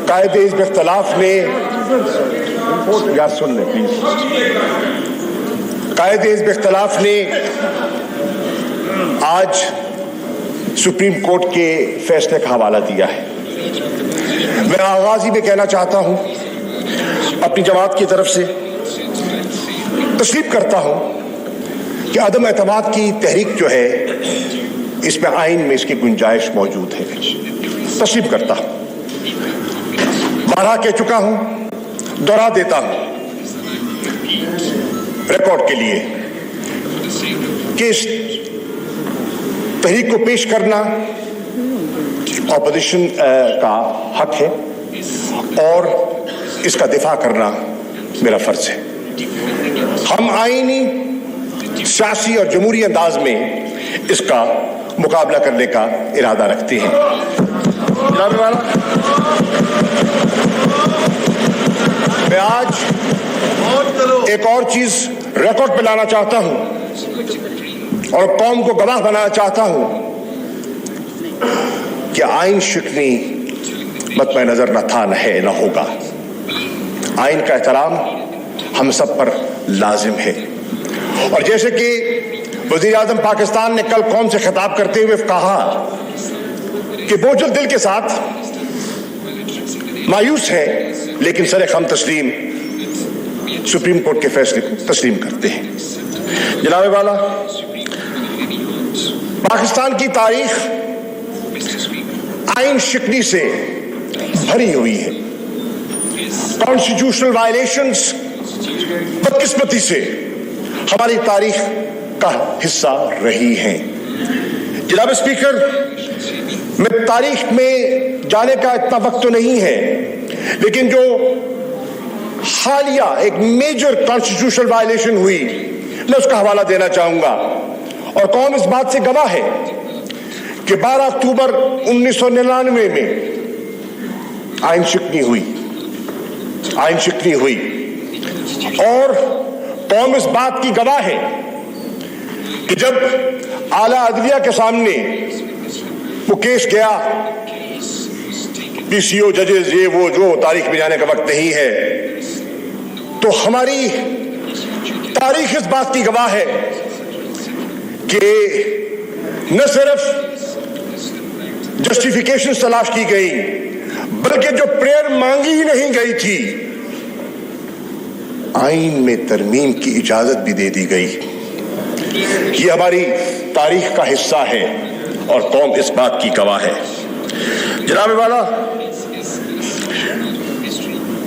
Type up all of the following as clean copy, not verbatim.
قائد حزب اختلاف نے سن لیں پلیز قائد حزب اختلاف نے آج سپریم کورٹ کے فیصلے کا حوالہ دیا ہے. میں آغاز ہی میں کہنا چاہتا ہوں اپنی جماعت کی طرف سے تسلیم کرتا ہوں کہ عدم اعتماد کی تحریک جو ہے اس میں آئین میں اس کی گنجائش موجود ہے. تسلیم کرتا ہوں. بارہا کہہ چکا ہوں, دوہرا دیتا ہوں ریکارڈ کے لیے کہ اس تحریک کو پیش کرنا اپوزیشن کا حق ہے اور اس کا دفاع کرنا میرا فرض ہے. ہم آئینی, سیاسی اور جمہوری انداز میں اس کا مقابلہ کرنے کا ارادہ رکھتے ہیں. جناب والا, میں آج ایک اور چیز ریکارڈ پہ لانا چاہتا ہوں اور قوم کو گواہ بنانا چاہتا ہوں کہ آئین شکنی مطمع نظر نہ تھا, نہ ہے, نہ ہوگا. آئین کا احترام ہم سب پر لازم ہے. اور جیسے کہ وزیر اعظم پاکستان نے کل قوم سے خطاب کرتے ہوئے کہا کہ بوجھل دل کے ساتھ مایوس ہے لیکن سر خم تسلیم سپریم کورٹ کے فیصلے کو تسلیم کرتے ہیں. جناب والا, پاکستان کی تاریخ آئین شکنی سے بھری ہوئی ہے. کانسٹیٹیوشنل وائلیشنز بدقسمتی سے ہماری تاریخ کا حصہ رہی ہیں. جناب اسپیکر, میں تاریخ میں جانے کا اتنا وقت تو نہیں ہے, لیکن جو حالیہ ایک میجر کانسٹیٹیوشنل وائلیشن ہوئی میں اس کا حوالہ دینا چاہوں گا. اور قوم اس بات سے گواہ ہے کہ 12 اکتوبر 1999 میں آئین شکنی ہوئی اور قوم اس بات کی گواہ ہے کہ جب اعلیٰ عدلیہ کے سامنے وہ کیس گیا, پی سی او, ججز, یہ وہ جو تاریخ میں جانے کا وقت نہیں ہے, تو ہماری تاریخ اس بات کی گواہ ہے کہ نہ صرف جسٹیفیکیشن تلاش کی گئی بلکہ جو پریئر مانگی ہی نہیں گئی تھی, آئین میں ترمیم کی اجازت بھی دے دی گئی. یہ ہماری تاریخ کا حصہ ہے اور قوم اس بات کی گواہ ہے. جناب والا,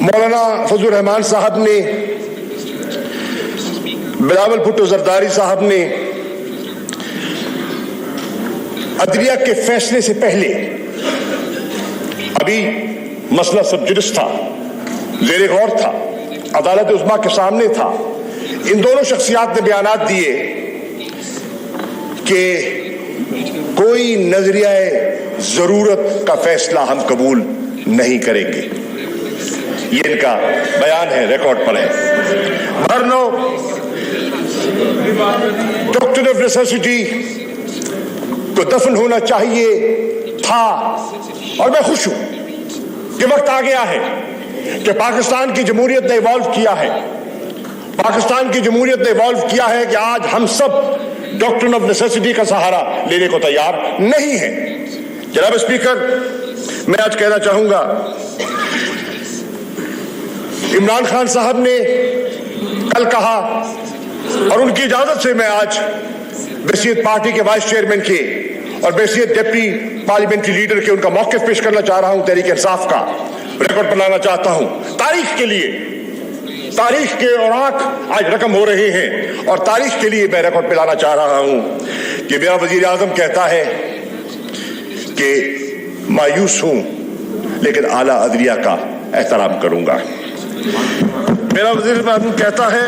مولانا فضل الرحمان صاحب نے, بلاول بھٹو زرداری صاحب نے عدلیہ کے فیصلے سے پہلے, ابھی مسئلہ سب جڈس تھا, زیر غور تھا, عدالت عظمیٰ کے سامنے تھا, ان دونوں شخصیات نے بیانات دیے کہ کوئی نظریہ ضرورت کا فیصلہ ہم قبول نہیں کریں گے. یہ ان کا بیان ہے, ریکارڈ پر ہے. بھرنو ڈاکٹر آف نیسیسٹی کو دفن ہونا چاہیے تھا, اور میں خوش ہوں کہ وقت آ گیا ہے کہ پاکستان کی جمہوریت نے ایوالو کیا ہے. پاکستان کی جمہوریت نے ایوالو کیا ہے کہ آج ہم سب ڈاکٹرن آف نیسیسٹی کا سہارا لینے کو تیار نہیں ہیں. جناب اسپیکر, میں آج کہنا چاہوں گا, عمران خان صاحب نے کل کہا اور ان کی اجازت سے میں آج بحیثیت پارٹی کے وائس چیئرمین کے اور بحیثیت ڈپٹی پارلیمنٹری لیڈر کے ان کا موقف پیش کرنا چاہ رہا ہوں. تحریک انصاف کا ریکارڈ پر لانا چاہتا ہوں. تاریخ کے لیے, تاریخ کے اوراق آج رقم ہو رہے ہیں اور تاریخ کے لیے میں ریکارڈ پہ لانا چاہ رہا ہوں کہ میرا وزیر اعظم کہتا ہے کہ مایوس ہوں لیکن اعلیٰ عدلیہ کا احترام کروں گا. میرا وزیر اعظم کہتا ہے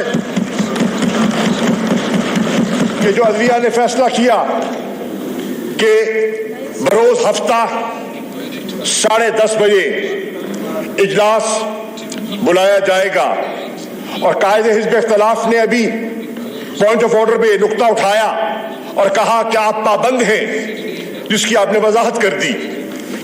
کہ جو عدلیہ نے فیصلہ کیا کہ بروز ہفتہ 10:30 بجے اجلاس بلایا جائے گا, اور قائد حزب اختلاف نے ابھی پوائنٹ آف آرڈر پہ نقطہ اٹھایا اور کہا کہ آپ پابند ہیں, جس کی آپ نے وضاحت کر دی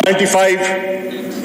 95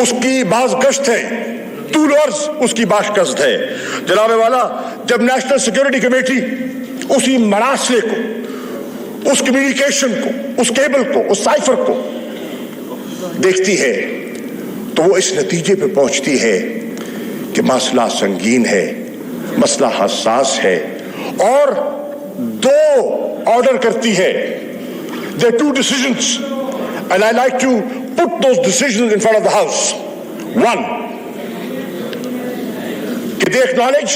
اس کی باز گشت ہے، طول عرض اس کی باز گشت ہے۔ جناب والا، جب نیشنل سیکورٹی کمیٹی اسی مراسلے کو، اس کمیونیکیشن کو، اس کیبل کو، اس سائفر کو دیکھتی ہے تو وہ اس نتیجے پہ پہنچتی ہے کہ مسئلہ سنگین ہے، مسئلہ حساس ہے، اور دو آرڈر کرتی ہے۔ There are two decisions and I like to put those decisions in front of the House. One, they acknowledge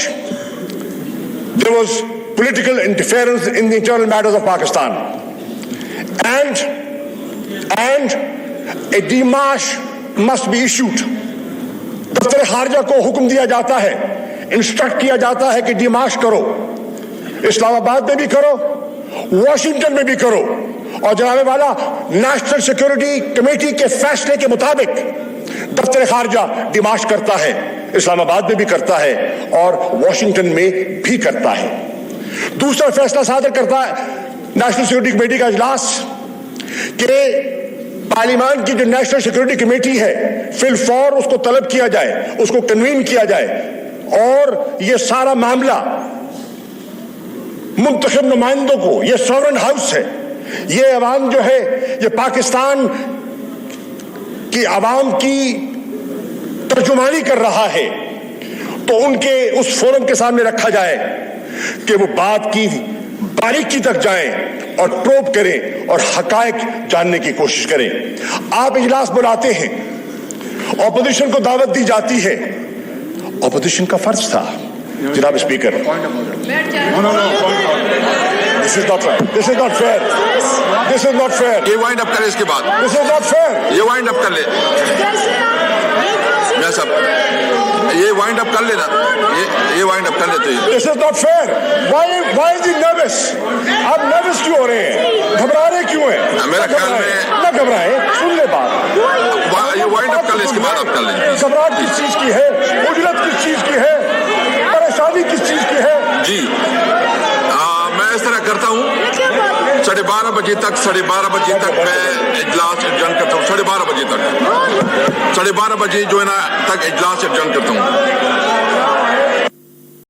there was political interference in the internal matters of Pakistan, and a demarche must be issued. دفتر خارجہ کو حکم دیا جاتا ہے، instruct کیا جاتا ہے کہ ڈیمارش کرو، اسلام آباد میں بھی کرو، واشنگٹن میں بھی کرو، اور جناب والا نیشنل سیکورٹی کمیٹی کے فیصلے کے مطابق دفتر خارجہ ڈیمارش کرتا ہے، اسلام آباد میں بھی کرتا ہے اور واشنگٹن میں بھی کرتا ہے۔ دوسرا فیصلہ صادر کرتا ہے نیشنل سیکورٹی کمیٹی کا اجلاس کہ پارلیمان کی جو نیشنل سیکورٹی کمیٹی ہے فی الفور اس کو طلب کیا جائے، اس کو کنوین کیا جائے، اور یہ سارا معاملہ منتخب نمائندوں کو، یہ سورن ہاؤس ہے، یہ عوام جو ہے، یہ پاکستان کی عوام کی ترجمانی کر رہا ہے، تو ان کے اس فورم کے سامنے رکھا جائے کہ وہ بات کی باریکی تک جائیں اور پروب کریں اور حقائق جاننے کی کوشش کریں۔ آپ اجلاس بلاتے ہیں، اپوزیشن کو دعوت دی جاتی ہے، اپوزیشن کا فرض تھا جناب speaker. This is not right. This is not fair. This is not fair. یہ وائنڈ اپ کرے اس کے بعد۔ This is not fair. یہ وائنڈ اپ کر لے میں صاحب، یہ وائنڈ اپ کر لینا، یہ وائنڈ اپ کر لیتے ہیں۔ This is not fair. Why is he nervous? آپ nervous کیوں ہو رہے ہیں؟ گھبرا رہے کیوں ہیں؟ میرا خیال میں نہ گھبرائیں، سن لے بات۔ یہ وائنڈ اپ کر لے، اس کے بعد آپ کر لیں۔ گھبراہٹ کس چیز کی ہے؟ اجلت کس چیز کی ہے؟ پریشانی کس چیز کی ہے؟ جی میں اس طرح کرتا ہوں، 12:30 بجے تک 12:30 بجے تک میں اجلاس ایڈجرن کرتا ہوں، 12:30 بجے تک 12:30 بجے جو ہے نا تک اجلاس ایڈجرن کرتا ہوں۔